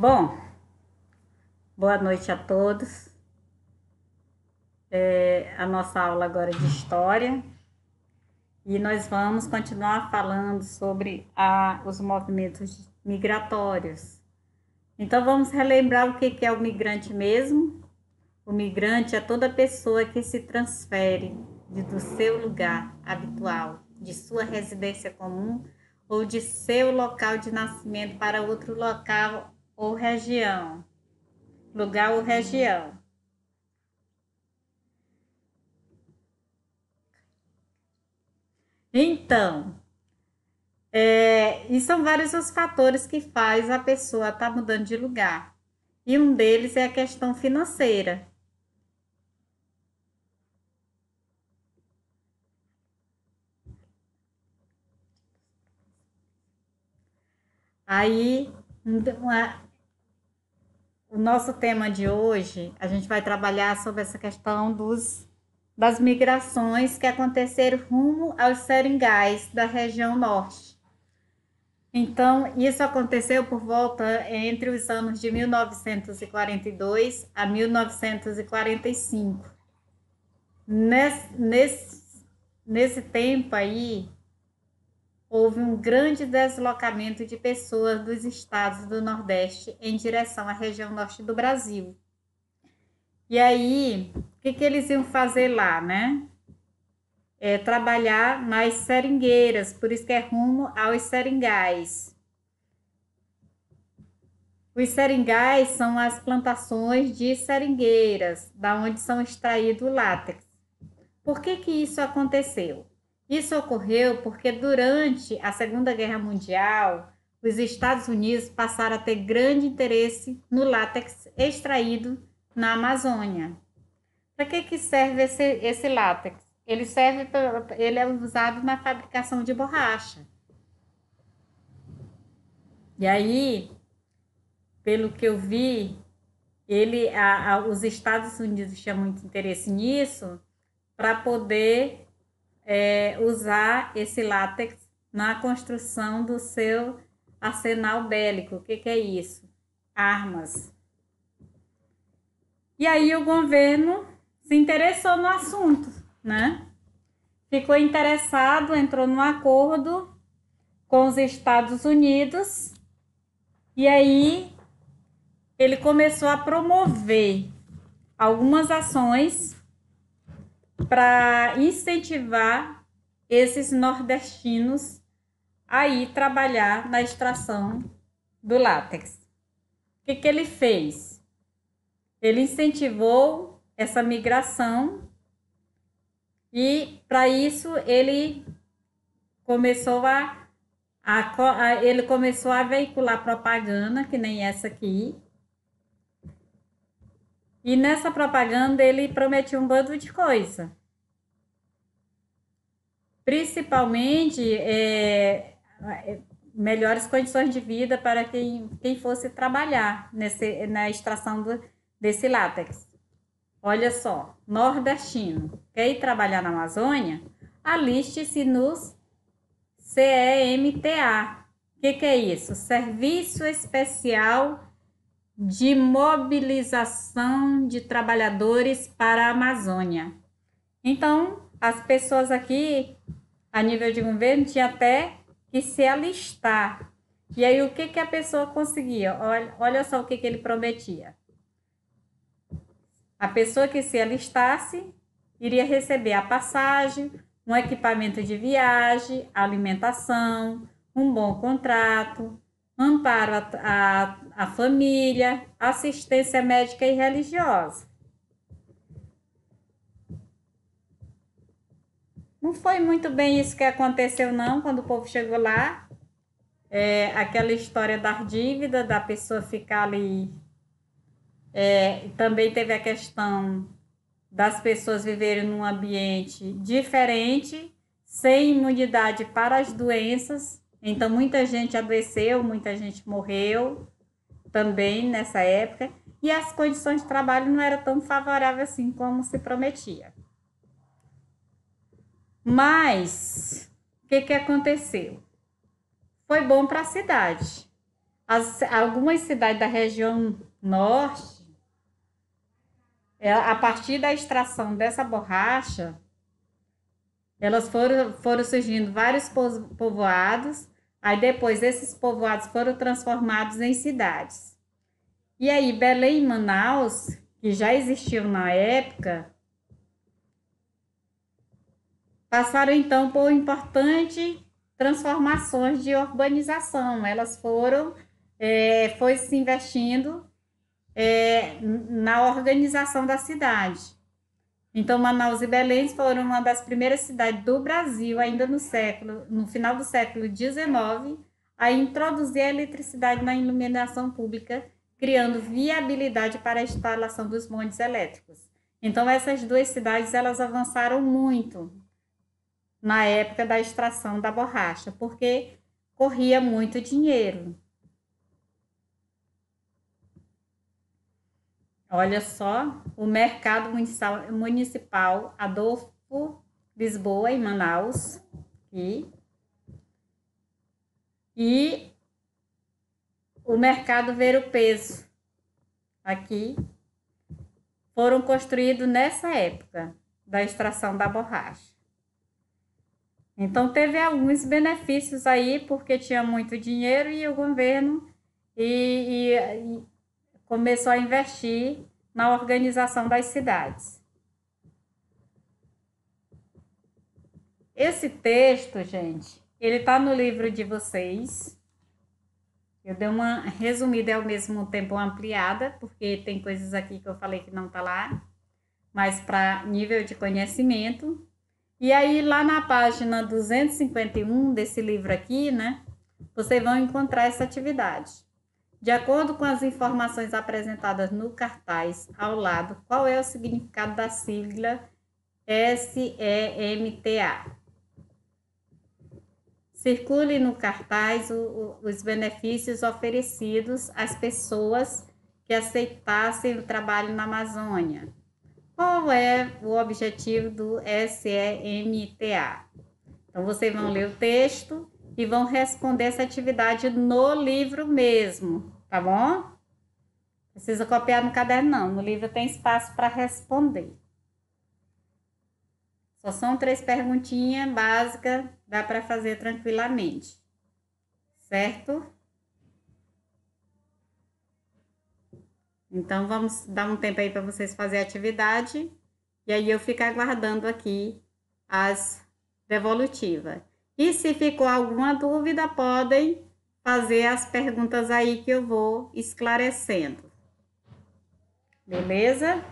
Bom, boa noite a todos. A nossa aula agora é de história e nós vamos continuar falando sobre os movimentos migratórios. Então vamos relembrar o que é o migrante mesmo. O migrante é toda pessoa que se transfere do seu lugar habitual, de sua residência comum ou de seu local de nascimento para outro local ou região. Lugar ou região. Então, e são vários os fatores que faz a pessoa estar mudando de lugar. E um deles é a questão financeira. Aí, o nosso tema de hoje, a gente vai trabalhar sobre essa questão das migrações que aconteceram rumo aos seringais da região norte. Então, isso aconteceu por volta entre os anos de 1942 a 1945. Nesse tempo aí, houve um grande deslocamento de pessoas dos estados do Nordeste em direção à região norte do Brasil. E aí, o que eles iam fazer lá, né? Trabalhar nas seringueiras, por isso que é rumo aos seringais. Os seringais são as plantações de seringueiras, da onde são extraídos o látex. Por que isso aconteceu? Isso ocorreu porque durante a Segunda Guerra Mundial, os Estados Unidos passaram a ter grande interesse no látex extraído na Amazônia. Para que serve esse látex? Ele é usado na fabricação de borracha. E aí, pelo que eu vi, os Estados Unidos tinham muito interesse nisso para poder usar esse látex na construção do seu arsenal bélico. O que é isso? Armas. E aí o governo se interessou no assunto, né? Ficou interessado, entrou num acordo com os Estados Unidos e aí ele começou a promover algumas ações para incentivar esses nordestinos a ir trabalhar na extração do látex. O que ele fez? Ele incentivou essa migração e, para isso, ele começou a veicular propaganda, que nem essa aqui. E nessa propaganda ele prometia um bando de coisa. Principalmente melhores condições de vida para quem fosse trabalhar na extração desse látex. Olha só, nordestino, quer ir trabalhar na Amazônia? Aliste-se nos CEMTA. O que é isso? Serviço Especial de Mobilização de Trabalhadores para a Amazônia. Então, as pessoas aqui, a nível de governo, tinha até que se alistar. E aí, o que a pessoa conseguia? Olha só o que ele prometia. A pessoa que se alistasse iria receber a passagem, um equipamento de viagem, alimentação, um bom contrato, amparo à família, assistência médica e religiosa. Não foi muito bem isso que aconteceu, não, quando o povo chegou lá. Aquela história da dívida, da pessoa ficar ali. Também teve a questão das pessoas viverem num ambiente diferente, sem imunidade para as doenças. Então, muita gente adoeceu, muita gente morreu também nessa época. E as condições de trabalho não eram tão favoráveis assim como se prometia. Mas, o que aconteceu? Foi bom para a cidade. Algumas cidades da região norte, a partir da extração dessa borracha, elas foram surgindo vários povoados, aí depois esses povoados foram transformados em cidades. E aí Belém e Manaus, que já existiam na época, passaram então por importantes transformações de urbanização. Elas foi se investindo na organização da cidade. Então, Manaus e Belém foram uma das primeiras cidades do Brasil, ainda no final do século XIX, a introduzir a eletricidade na iluminação pública, criando viabilidade para a instalação dos bondes elétricos. Então, essas duas cidades elas avançaram muito na época da extração da borracha, porque corria muito dinheiro. Olha só, o mercado municipal Adolfo Lisboa, em Manaus, e o mercado Ver-o-Peso, aqui, foram construídos nessa época da extração da borracha. Então, teve alguns benefícios aí, porque tinha muito dinheiro e o governo começou a investir na organização das cidades. Esse texto, gente, ele está no livro de vocês. Eu dei uma resumida e ao mesmo tempo ampliada, porque tem coisas aqui que eu falei que não está lá, mas para nível de conhecimento. E aí, lá na página 251 desse livro aqui, né, vocês vão encontrar essa atividade. De acordo com as informações apresentadas no cartaz ao lado, qual é o significado da sigla SEMTA? Circule no cartaz os benefícios oferecidos às pessoas que aceitassem o trabalho na Amazônia. Qual é o objetivo do SEMTA? Então, vocês vão ler o texto e vão responder essa atividade no livro mesmo, tá bom? Precisa copiar no caderno, não. No livro tem espaço para responder. Só são 3 perguntinhas básicas, dá para fazer tranquilamente, certo? Então, vamos dar um tempo aí para vocês fazerem a atividade. E aí eu fico aguardando aqui as devolutivas. E se ficou alguma dúvida, podem fazer as perguntas aí que eu vou esclarecendo. Beleza?